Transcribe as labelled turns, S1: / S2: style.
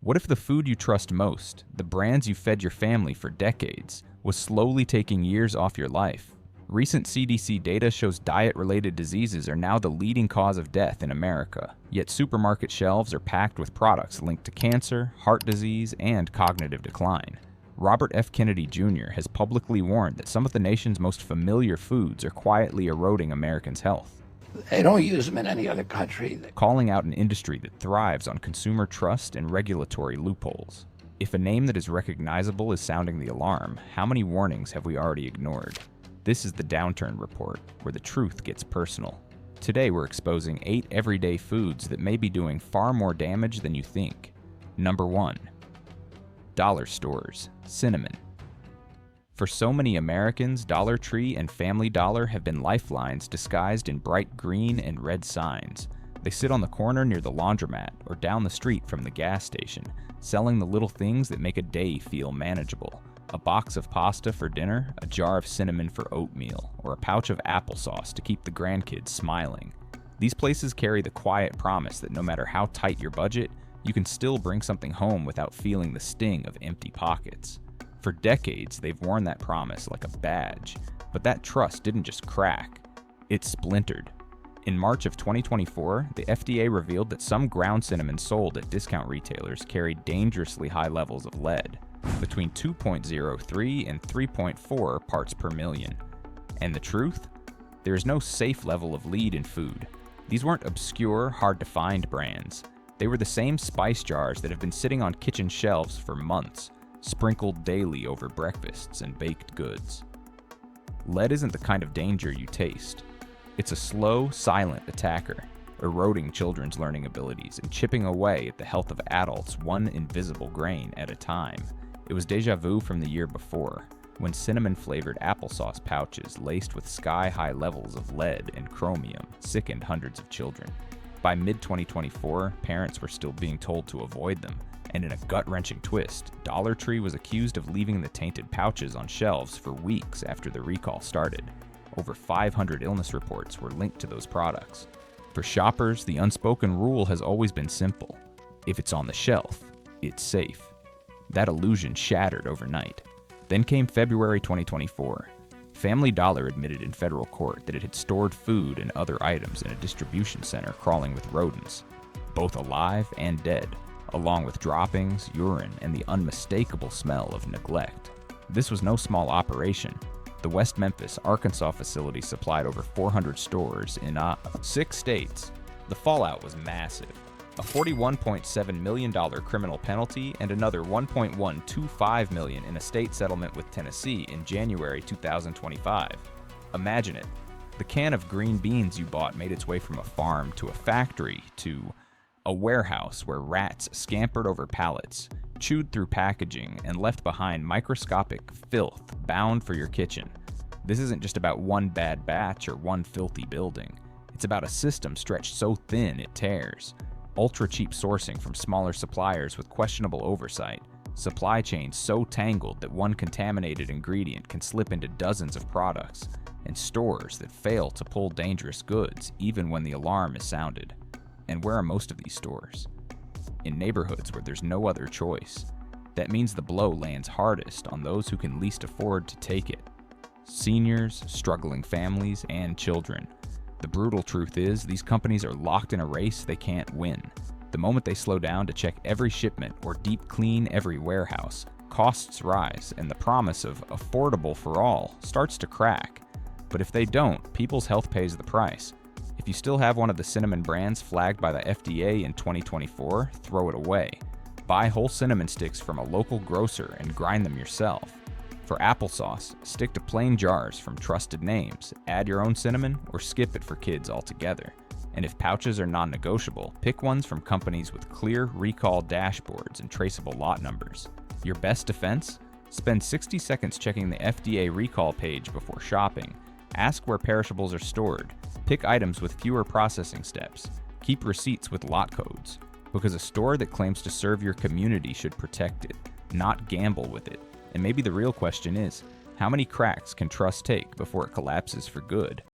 S1: What if the food you trust most, the brands you fed your family for decades, was slowly taking years off your life? Recent CDC data shows diet-related diseases are now the leading cause of death in America, yet supermarket shelves are packed with products linked to cancer, heart disease, and cognitive decline. Robert F. Kennedy Jr. has publicly warned that some of the nation's most familiar foods are quietly eroding Americans' health,
S2: They don't use them in any other country.
S1: calling out an industry that thrives on consumer trust and regulatory loopholes. If a name that is recognizable is sounding the alarm, how many warnings have we already ignored? This is the Downturn Report, where the truth gets personal. Today we're exposing 8 everyday foods that may be doing far more damage than you think. Number 1. Dollar stores. Cinnamon. For so many Americans, Dollar Tree and Family Dollar have been lifelines disguised in bright green and red signs. They sit on the corner near the laundromat or down the street from the gas station, selling the little things that make a day feel manageable. A box of pasta for dinner, a jar of cinnamon for oatmeal, or a pouch of applesauce to keep the grandkids smiling. These places carry the quiet promise that no matter how tight your budget, you can still bring something home without feeling the sting of empty pockets. For decades, they've worn that promise like a badge, but that trust didn't just crack, it splintered. In March of 2024, the FDA revealed that some ground cinnamon sold at discount retailers carried dangerously high levels of lead, between 2.03 and 3.4 parts per million. And the truth? There is no safe level of lead in food. These weren't obscure, hard-to-find brands. They were the same spice jars that have been sitting on kitchen shelves for months, sprinkled daily over breakfasts and baked goods. Lead isn't the kind of danger you taste. It's a slow, silent attacker, eroding children's learning abilities and chipping away at the health of adults one invisible grain at a time. It was déjà vu from the year before, when cinnamon-flavored applesauce pouches laced with sky-high levels of lead and chromium sickened hundreds of children. By mid-2024, parents were still being told to avoid them, and in a gut-wrenching twist, Dollar Tree was accused of leaving the tainted pouches on shelves for weeks after the recall started. Over 500 illness reports were linked to those products. For shoppers, the unspoken rule has always been simple. If it's on the shelf, it's safe. That illusion shattered overnight. Then came February 2024. Family Dollar admitted in federal court that it had stored food and other items in a distribution center crawling with rodents, both alive and dead, along with droppings, urine, and the unmistakable smell of neglect. This was no small operation. The West Memphis, Arkansas facility supplied over 400 stores in 6 states. The fallout was massive. A $41.7 million criminal penalty and another $1.125 million in a state settlement with Tennessee in January 2025. Imagine it. The can of green beans you bought made its way from a farm to a factory to a warehouse where rats scampered over pallets, chewed through packaging, and left behind microscopic filth bound for your kitchen. This isn't just about one bad batch or one filthy building. It's about a system stretched so thin it tears. Ultra-cheap sourcing from smaller suppliers with questionable oversight, supply chains so tangled that one contaminated ingredient can slip into dozens of products, and stores that fail to pull dangerous goods even when the alarm is sounded. And where are most of these stores? In neighborhoods where there's no other choice. That means the blow lands hardest on those who can least afford to take it. Seniors, struggling families, and children. The brutal truth is, these companies are locked in a race they can't win. The moment they slow down to check every shipment or deep clean every warehouse, costs rise and the promise of affordable for all starts to crack. But if they don't, people's health pays the price. If you still have one of the cinnamon brands flagged by the FDA in 2024, throw it away. Buy whole cinnamon sticks from a local grocer and grind them yourself. For applesauce, stick to plain jars from trusted names, add your own cinnamon, or skip it for kids altogether. And if pouches are non-negotiable, pick ones from companies with clear recall dashboards and traceable lot numbers. Your best defense? Spend 60 seconds checking the FDA recall page before shopping. Ask where perishables are stored. Pick items with fewer processing steps. Keep receipts with lot codes. Because a store that claims to serve your community should protect it, not gamble with it. And maybe the real question is, how many cracks can trust take before it collapses for good?